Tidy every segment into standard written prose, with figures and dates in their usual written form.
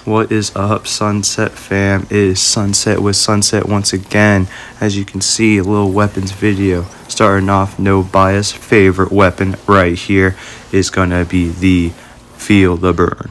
What is up, Sunset fam? It is Sunset with Sunset once again. As you can see, a little weapons video. Starting off, no bias, favorite weapon right here is gonna be the Feel the Burn.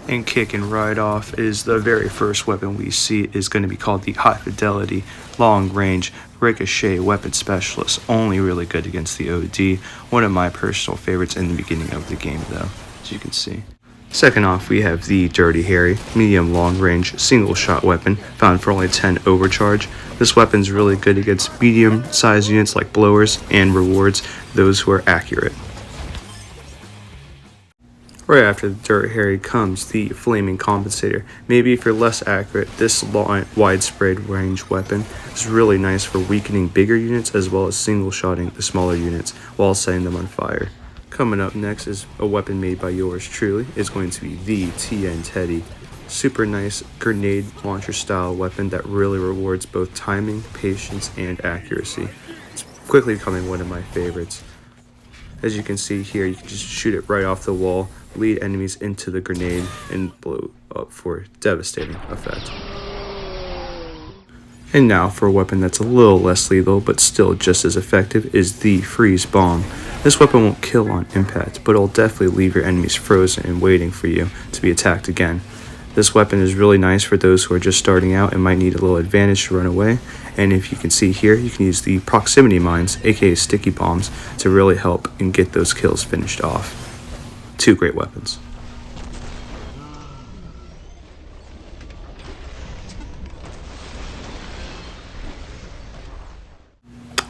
And kicking right off is the very first weapon we see is going to be called the High Fidelity Long Range Ricochet Weapon Specialist. Only really good against the OD. One of my personal favorites in the beginning of the game though, as you can see. Second off, we have the Dirty Harry medium long range single shot weapon found for only 10 overcharge. This weapon is really good against medium sized units like blowers and rewards those who are accurate. Right after the Dirty Harry comes the Flaming Compensator. Maybe if you're less accurate, this widespread range weapon is really nice for weakening bigger units as well as single shotting the smaller units while setting them on fire. Coming up next is a weapon made by yours truly. It's going to be the TNTeddy. Super nice grenade launcher style weapon that really rewards both timing, patience, and accuracy. It's quickly becoming one of my favorites. As you can see here, you can just shoot it right off the wall, lead enemies into the grenade, and blow up for devastating effect. And now for a weapon that's a little less lethal but still just as effective is the Freeze Bomb. This weapon won't kill on impact, but it'll definitely leave your enemies frozen and waiting for you to be attacked again. This weapon is really nice for those who are just starting out and might need a little advantage to run away. And if you can see here, you can use the proximity mines, aka sticky bombs, to really help and get those kills finished off. Two great weapons.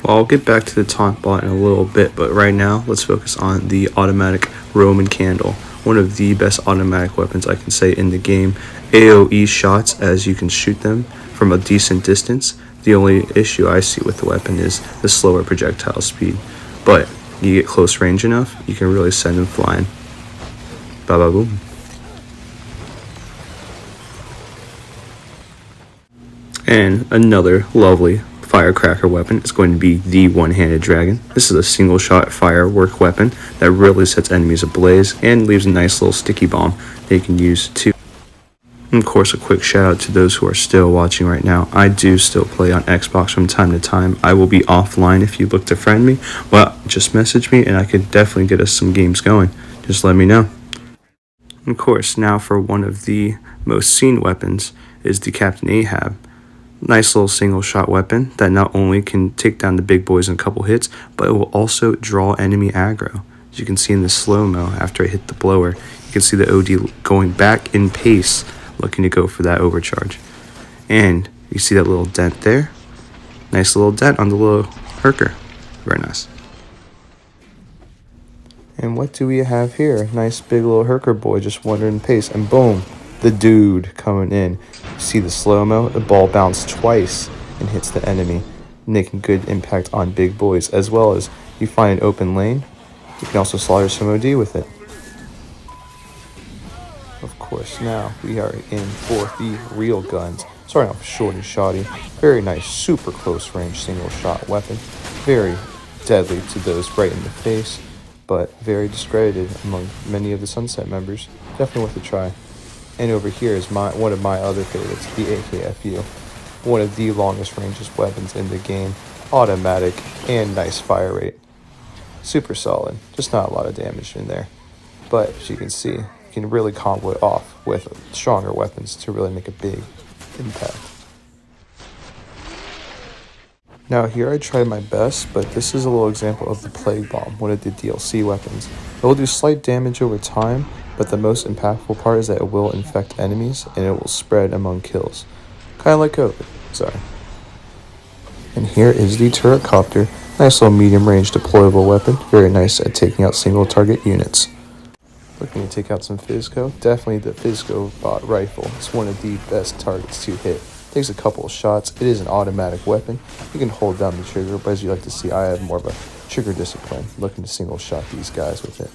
Well, I'll get back to the Taunt-Bot in a little bit, but right now, let's focus on the automatic Roman Candle. One of the best automatic weapons I can say in the game. AoE shots, as you can shoot them from a decent distance. The only issue I see with the weapon is the slower projectile speed. But you get close range enough, you can really send them flying. Ba ba boom. And another lovely firecracker weapon is going to be the one-handed dragon. This is a single shot firework weapon that really sets enemies ablaze and leaves a nice little sticky bomb that you can use too. And of course, a quick shout out to those who are still watching right now. I do still play on Xbox from time to time. I will be offline if you look to friend me. Well, just message me and I could definitely get us some games going. Just let me know. Of course, now for one of the most seen weapons is the Captain Ahab. Nice little single shot weapon that not only can take down the big boys in a couple hits, but it will also draw enemy aggro. As you can see in the slow-mo after I hit the blower, you can see the OD going back in pace, looking to go for that overcharge. And you see that little dent there? Nice little dent on the little herker. Very nice. And what do we have here? Nice big little herker boy just wandering pace, and boom, the dude coming in. You see the slow-mo, the ball bounced twice and hits the enemy, making good impact on big boys, as well as you find an open lane, you can also slaughter some OD with it. Of course, now we are in for the real guns. Starting off with Shorty Shotty, very nice, super close range single shot weapon, very deadly to those right in the face, but very discredited among many of the Sunset members. Definitely worth a try. And over here is one of my other favorites, the AKFU. One of the longest ranges weapons in the game. Automatic and nice fire rate. Super solid, just not a lot of damage in there. But as you can see, you can really combo it off with stronger weapons to really make a big impact. Now here I tried my best, but this is a little example of the Plague Bomb, one of the DLC weapons. It will do slight damage over time, but the most impactful part is that it will infect enemies and it will spread among kills. Kinda like COVID, sorry. And here is the turret Copter, nice little medium range deployable weapon, very nice at taking out single target units. Looking to take out some Fizzco, definitely the Fizzco bot rifle. It's one of the best targets to hit. Takes a couple of shots, it is an automatic weapon. You can hold down the trigger, but as you like to see, I have more of a trigger discipline, looking to single shot these guys with it.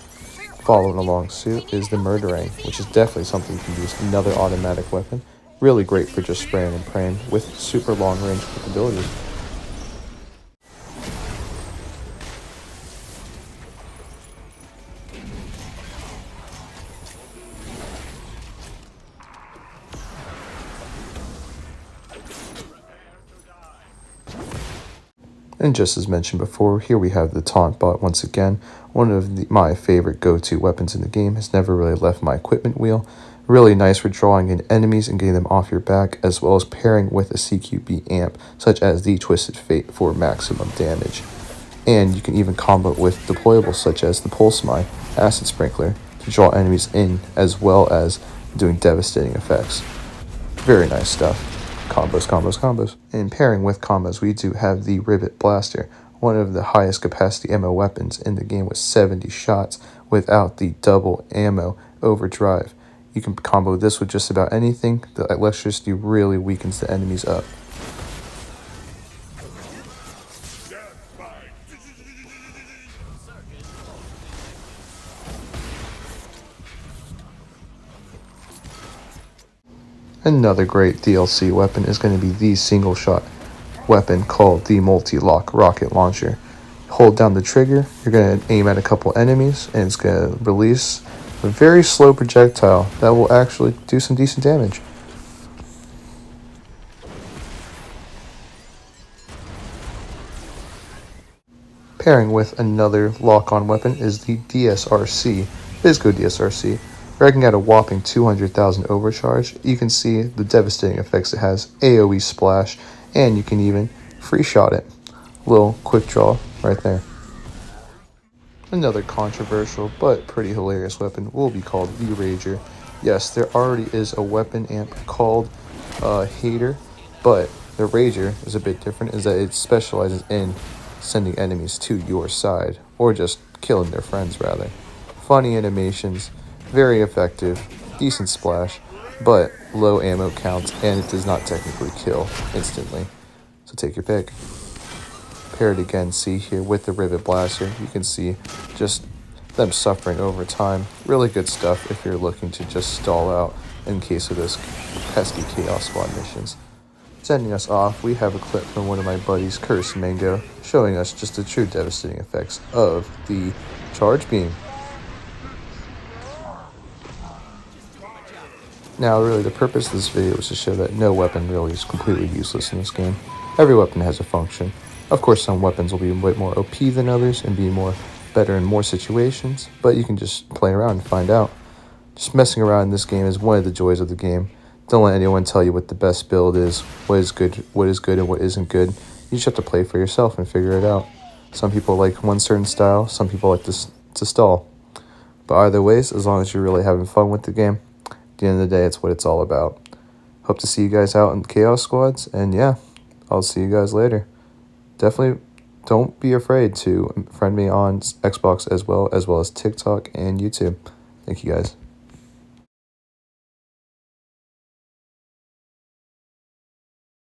Following along suit is the Murderang, which is definitely something you can use, another automatic weapon. Really great for just spraying and praying with super long range capabilities. And just as mentioned before, here we have the Taunt-Bot once again. One of my favorite go-to weapons in the game, has never really left my equipment wheel. Really nice for drawing in enemies and getting them off your back, as well as pairing with a CQB amp, such as the Twisted Fate for maximum damage. And you can even combo it with deployables such as the Pulse Mine, Acid Sprinkler, to draw enemies in, as well as doing devastating effects. Very nice stuff. Combos, combos, combos. And pairing with combos, we do have the Rivet Blaster, one of the highest capacity ammo weapons in the game with 70 shots without the double ammo overdrive. You can combo this with just about anything. The electricity really weakens the enemies up. Another great DLC weapon is going to be the single shot weapon called the Multi-Lock Rocket Launcher. Hold down the trigger, you're going to aim at a couple enemies, and it's going to release a very slow projectile that will actually do some decent damage. Pairing with another lock-on weapon is the DSRC, Fizzco DSRC. Dragging out a whopping 200,000 overcharge, you can see the devastating effects it has, AoE splash, and you can even free shot it. Little quick draw right there. Another controversial but pretty hilarious weapon will be called the Rager. Yes, there already is a weapon amp called Hater, but the Rager is a bit different, is that it specializes in sending enemies to your side, or just killing their friends rather. Funny animations, very effective, decent splash, but low ammo counts, and it does not technically kill instantly. So take your pick. Pair it again, see here with the Rivet Blaster, you can see just them suffering over time. Really good stuff if you're looking to just stall out in case of those pesky Chaos Squad missions. Sending us off, we have a clip from one of my buddies, Curse Mango, showing us just the true devastating effects of the Charge Beam. Now, really, the purpose of this video is to show that no weapon really is completely useless in this game. Every weapon has a function. Of course, some weapons will be a bit more OP than others and be better in more situations, but you can just play around and find out. Just messing around in this game is one of the joys of the game. Don't let anyone tell you what the best build is, what is good and what isn't good. You just have to play for yourself and figure it out. Some people like one certain style, some people like to stall. But either ways, as long as you're really having fun with the game, at the end of the day, it's what it's all about. Hope to see you guys out in Chaos Squads, and yeah, I'll see you guys later. Definitely don't be afraid to friend me on Xbox as well as TikTok and YouTube. Thank you guys.